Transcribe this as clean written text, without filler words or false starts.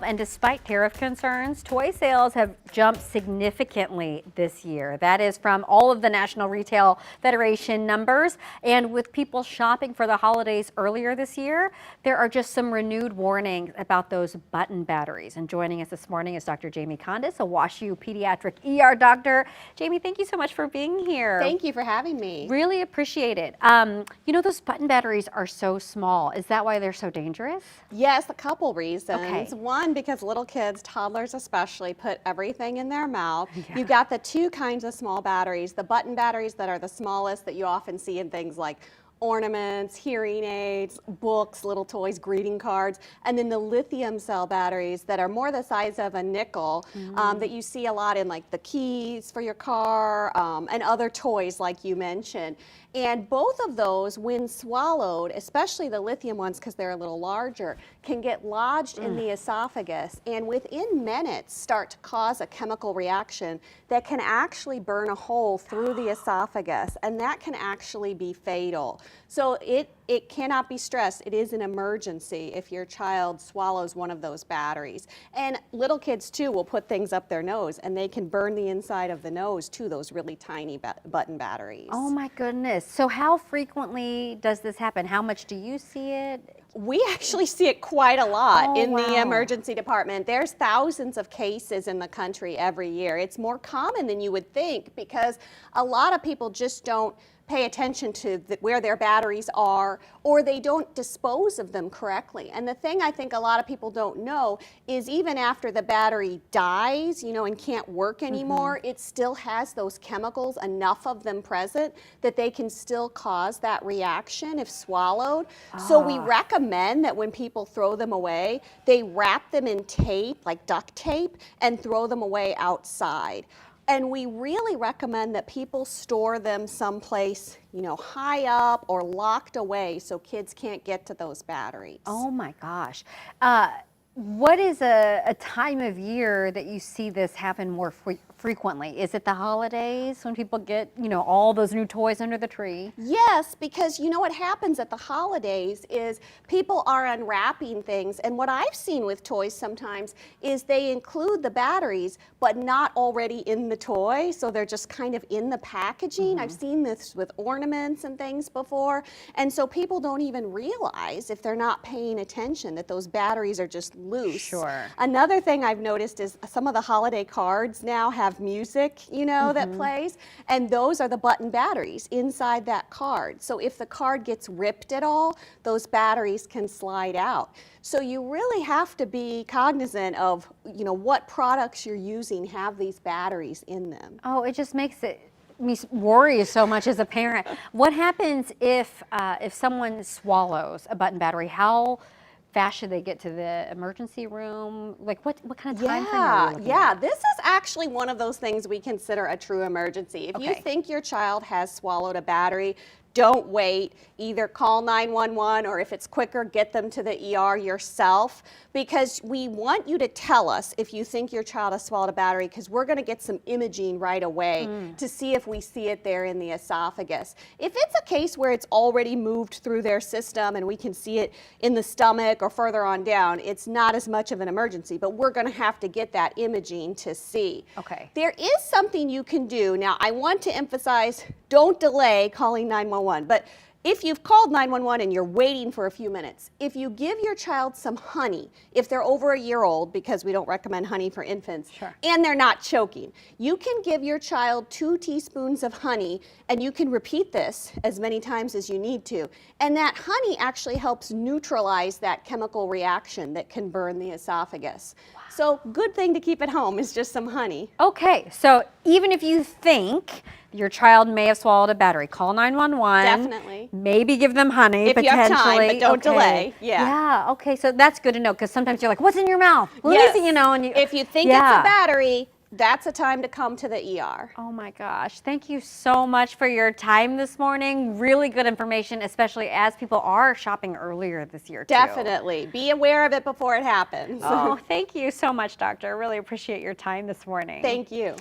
And despite tariff concerns, toy sales have jumped significantly this year. That is from all of the National Retail Federation numbers. And with people shopping for the holidays earlier this year, there are just some renewed warnings about those button batteries. And joining us this morning is Dr. Jamie Kondis, a WashU pediatric ER doctor. Jamie, thank you so much for being here. Thank you for having me. Really appreciate it. You know, those button batteries are so small. Is that why they're so dangerous? Yes, a couple reasons. Okay. One, because little kids, toddlers especially, put everything in their mouth. Yeah. You've got the two kinds of small batteries, the button batteries that are the smallest that you often see in things like ornaments, hearing aids, books, little toys, greeting cards, and then the lithium cell batteries that are more the size of a nickel that you see a lot in like the keys for your car and other toys like you mentioned. And both of those, when swallowed, especially the lithium ones because they're a little larger, can get lodged in the esophagus and within minutes start to cause a chemical reaction that can actually burn a hole through the esophagus, and that can actually be fatal. So it cannot be stressed. It is an emergency if your child swallows one of those batteries. And little kids too will put things up their nose and they can burn the inside of the nose too, those really tiny button batteries. Oh my goodness. So how frequently does this happen? How much do you see it? We actually see it quite a lot in the wow. emergency department. There's thousands of cases in the country every year. It's more common than you would think because a lot of people just don't pay attention to where their batteries are, or they don't dispose of them correctly. And the thing I think a lot of people don't know is even after the battery dies, you know, and can't work anymore, it still has those chemicals, enough of them present, that they can still cause that reaction if swallowed. So we recommend that when people throw them away, they wrap them in tape, like duct tape, and throw them away outside. And we really recommend that people store them someplace, you know, high up or locked away so kids can't get to those batteries. Oh my gosh. What is a time of year that you see this happen more frequently? Is it the holidays when people get, you know, all those new toys under the tree? Yes, because you know what happens at the holidays is people are unwrapping things, and what I've seen with toys sometimes is they include the batteries but not already in the toy, so they're just kind of in the packaging. I've seen this with ornaments and things before, and so people don't even realize if they're not paying attention that those batteries are just loose. Sure. Another thing I've noticed is some of the holiday cards now have music, you know, that plays, and those are the button batteries inside that card. So if the card gets ripped at all, those batteries can slide out. So you really have to be cognizant of, you know, what products you're using have these batteries in them. Oh, it just makes me worry so much as a parent. What happens if someone swallows a button battery? How fast should they get to the emergency room? Like what kind of time frame are we looking at? This is actually one of those things we consider a true emergency. If you think your child has swallowed a battery, don't wait. Either call 911 or if it's quicker, get them to the ER yourself, because we want you to tell us if you think your child has swallowed a battery, because we're going to get some imaging right away to see if we see it there in the esophagus. If it's a case where it's already moved through their system and we can see it in the stomach or further on down, it's not as much of an emergency, but we're going to have to get that imaging to see. Okay. There is something you can do. Now, I want to emphasize, don't delay calling 911, but if you've called 911 and you're waiting for a few minutes, if you give your child some honey, if they're over a year old, because we don't recommend honey for infants, and they're not choking, you can give your child 2 teaspoons of honey, and you can repeat this as many times as you need to. And that honey actually helps neutralize that chemical reaction that can burn the esophagus. Wow. So good thing to keep at home is just some honey. Okay, so even if you think your child may have swallowed a battery, call 911. Definitely. Maybe give them honey, if potentially. you have time, but don't delay. Yeah, okay, so that's good to know, because sometimes you're like, what's in your mouth? What is it, you know? And if you think it's a battery, that's a time to come to the ER. Oh my gosh, thank you so much for your time this morning. Really good information, especially as people are shopping earlier this year too. Definitely. Be aware of it before it happens. Oh, thank you so much, doctor. Really appreciate your time this morning. Thank you.